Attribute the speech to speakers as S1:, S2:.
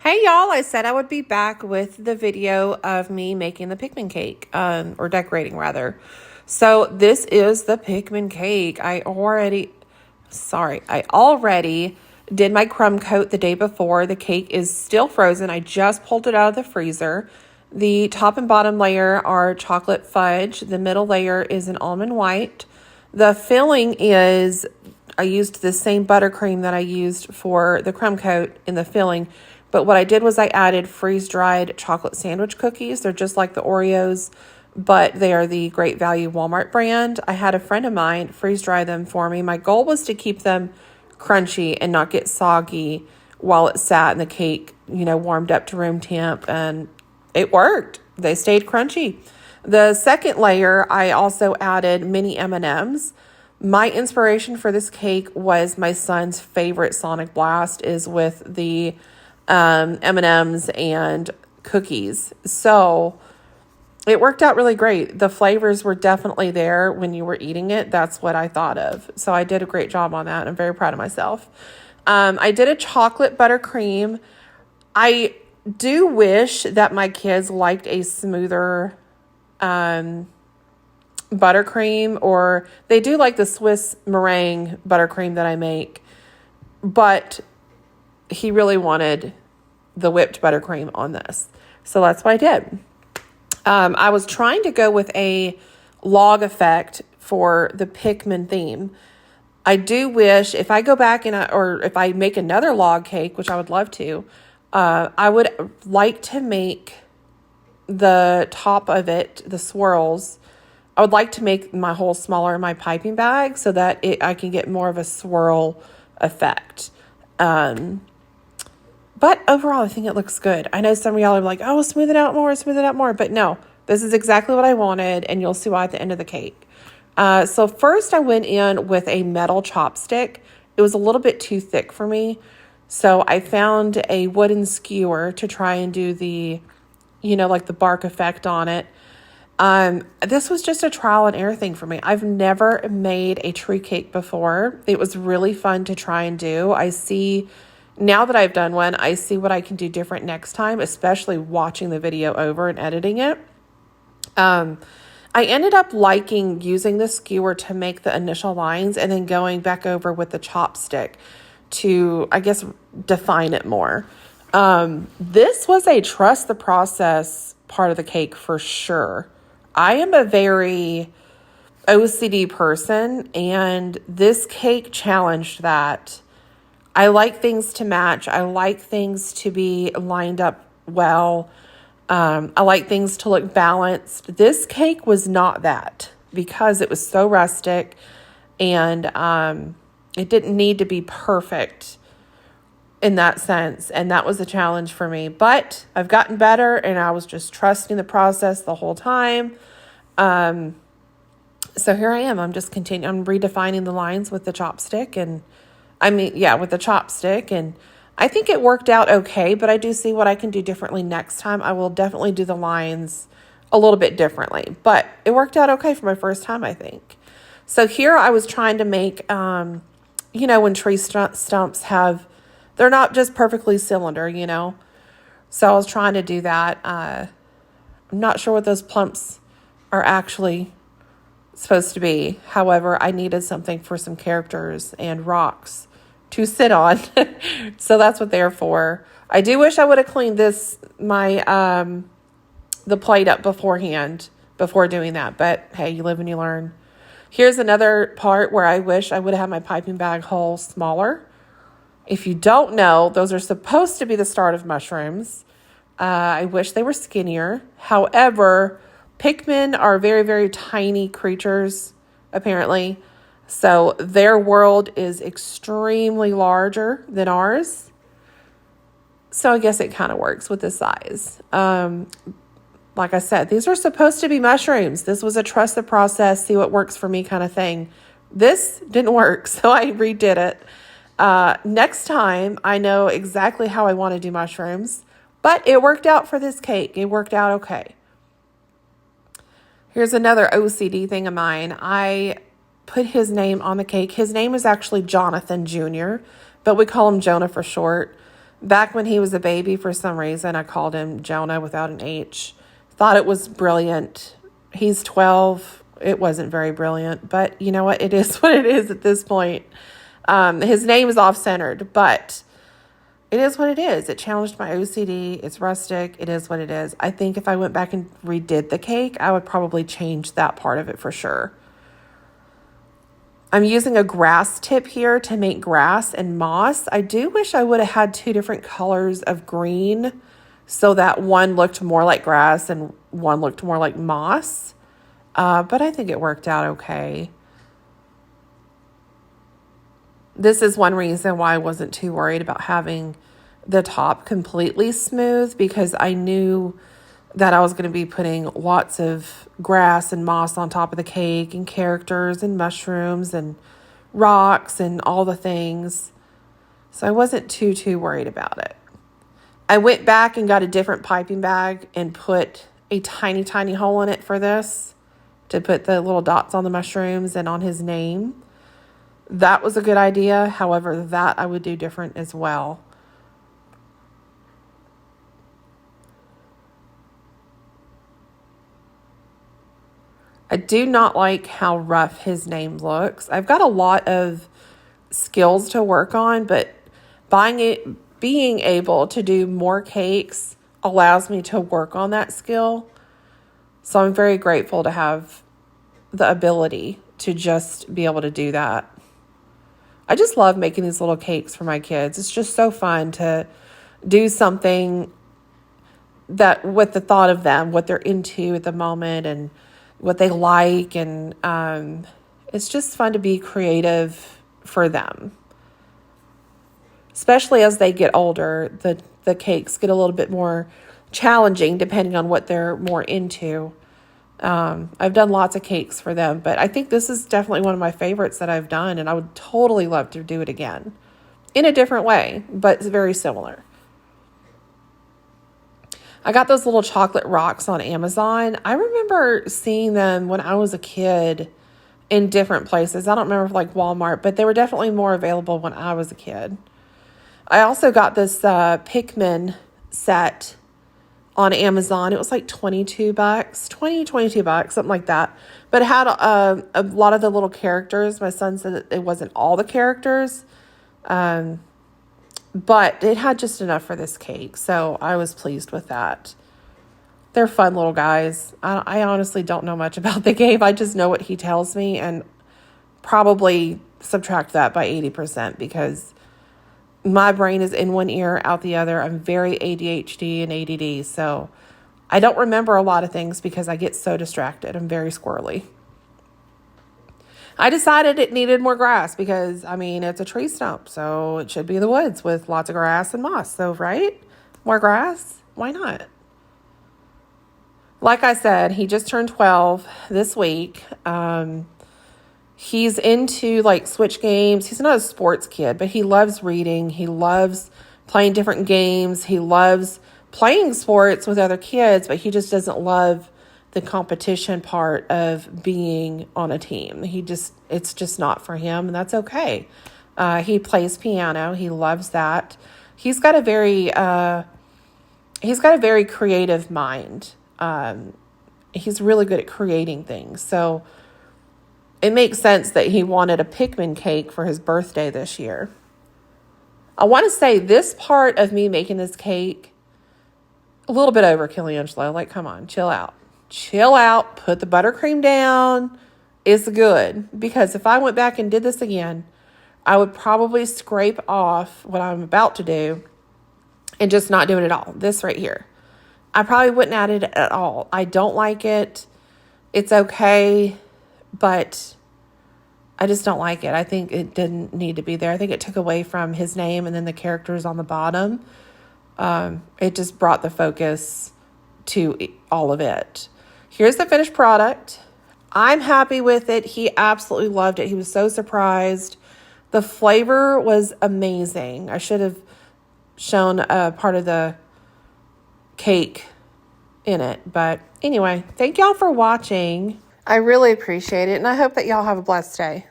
S1: Hey y'all, I said I would be back with the video of me making the Pikmin cake, or decorating rather. So this is the Pikmin cake. I already did my crumb coat the day before. The cake is still frozen. I just pulled it out of the freezer. The top and bottom layer are chocolate fudge. The middle layer is an almond white. The filling is, I used the same buttercream that I used for the crumb coat in the filling. But what I did was I added freeze-dried chocolate sandwich cookies. They're just like the Oreos, but they are the Great Value Walmart brand. I had a friend of mine freeze-dry them for me. My goal was to keep them crunchy and not get soggy while it sat in the cake, warmed up to room temp, and it worked. They stayed crunchy. The second layer, I also added mini M&Ms. My inspiration for this cake was my son's favorite Sonic Blast is with the M&Ms and cookies. So it worked out really great. The flavors were definitely there when you were eating it. That's what I thought of. So I did a great job on that. I'm very proud of myself. I did a chocolate buttercream. I do wish that my kids liked a smoother buttercream, or they do like the Swiss meringue buttercream that I make, but he really wanted the whipped buttercream on this. So that's what I did. I was trying to go with a log effect for the Pickman theme. I do wish if I go back or if I make another log cake, which I would love to, I would like to make the top of it, the swirls. I would like to make my hole smaller in my piping bag so that I can get more of a swirl effect. But overall, I think it looks good. I know some of y'all are like, oh, smooth it out more. But no, this is exactly what I wanted, and you'll see why at the end of the cake. So first I went in with a metal chopstick. It was a little bit too thick for me. So I found a wooden skewer to try and do the, like the bark effect on it. This was just a trial and error thing for me. I've never made a tree cake before. It was really fun to try and do. Now that I've done one, I see what I can do different next time, especially watching the video over and editing it. I ended up liking using the skewer to make the initial lines and then going back over with the chopstick to, I guess, define it more. This was a trust the process part of the cake for sure. I am a very OCD person, and this cake challenged that. I like things to match. I like things to be lined up well. I like things to look balanced. This cake was not that because it was so rustic, and it didn't need to be perfect in that sense. And that was a challenge for me. But I've gotten better, and I was just trusting the process the whole time. So here I am. I'm just continuing. I'm redefining the lines with the chopstick, and with the chopstick, and I think it worked out okay, but I do see what I can do differently next time. I will definitely do the lines a little bit differently, but it worked out okay for my first time, I think. So here I was trying to make, when tree stumps they're not just perfectly cylinder, So I was trying to do that. I'm not sure what those plumps are actually supposed to be. However, I needed something for some characters and rocks to sit on. So that's what they're for. I do wish I would have cleaned the plate up beforehand before doing that. But hey, you live and you learn. Here's another part where I wish I would have had my piping bag hole smaller. If you don't know, those are supposed to be the start of mushrooms. I wish they were skinnier. However, Pikmin are very, very tiny creatures, apparently. So their world is extremely larger than ours. So I guess it kind of works with the size. Like I said, these are supposed to be mushrooms. This was a trust the process, see what works for me kind of thing. This didn't work, so I redid it. Next time, I know exactly how I want to do mushrooms. But it worked out for this cake. It worked out okay. Here's another OCD thing of mine. I put his name on the cake. His name is actually Jonathan Jr., but we call him Jonah for short. Back when he was a baby, for some reason, I called him Jonah without an H. Thought it was brilliant. He's 12. It wasn't very brilliant, but you know what? It is what it is at this point. His name is off-centered, but it is what it is. It challenged my OCD. It's rustic. It is what it is. I think if I went back and redid the cake, I would probably change that part of it for sure. I'm using a grass tip here to make grass and moss. I do wish I would have had 2 different colors of green so that one looked more like grass and one looked more like moss. But I think it worked out okay. This is one reason why I wasn't too worried about having the top completely smooth, because I knew that I was going to be putting lots of grass and moss on top of the cake and characters and mushrooms and rocks and all the things. So I wasn't too worried about it. I went back and got a different piping bag and put a tiny hole in it for this to put the little dots on the mushrooms and on his name. That was a good idea. However, that I would do different as well. I do not like how rough his name looks. I've got a lot of skills to work on, but being able to do more cakes allows me to work on that skill. So I'm very grateful to have the ability to just be able to do that. I just love making these little cakes for my kids. It's just so fun to do something that with the thought of them, what they're into at the moment and what they like. And it's just fun to be creative for them. Especially as they get older, the cakes get a little bit more challenging depending on what they're more into. I've done lots of cakes for them, but I think this is definitely one of my favorites that I've done, and I would totally love to do it again in a different way, but it's very similar. I got those little chocolate rocks on Amazon. I remember seeing them when I was a kid in different places. I don't remember like Walmart, but they were definitely more available when I was a kid. I also got this Pickman set on Amazon. It was like $22, $22, something like that. But it had a lot of the little characters. My son said that it wasn't all the characters, but it had just enough for this cake. So I was pleased with that. They're fun little guys. I honestly don't know much about the game. I just know what he tells me and probably subtract that by 80% because my brain is in one ear, out the other. I'm very ADHD and ADD, so I don't remember a lot of things because I get so distracted. I'm very squirrely. I decided it needed more grass because, I mean, it's a tree stump, so it should be in the woods with lots of grass and moss. So, right? More grass? Why not? Like I said, he just turned 12 this week. He's into like Switch games. He's not a sports kid, but he loves reading. He loves playing different games. He loves playing sports with other kids, but he just doesn't love the competition part of being on a team. It's just not for him, and that's okay. He plays piano. He loves that. He's got a very creative mind. He's really good at creating things. So it makes sense that he wanted a Pikmin cake for his birthday this year. I want to say this part of me making this cake, a little bit overkill, Angelo. Like, come on, chill out. Chill out. Put the buttercream down. It's good. Because if I went back and did this again, I would probably scrape off what I'm about to do and just not do it at all. This right here. I probably wouldn't add it at all. I don't like it. It's okay, but I just don't like it. I think it didn't need to be there. I think it took away from his name and then the characters on the bottom. It just brought the focus to all of it. Here's the finished product. I'm happy with it. He absolutely loved it. He was so surprised. The flavor was amazing. I should have shown a part of the cake in it. But anyway, thank y'all for watching. I really appreciate it, and I hope that y'all have a blessed day.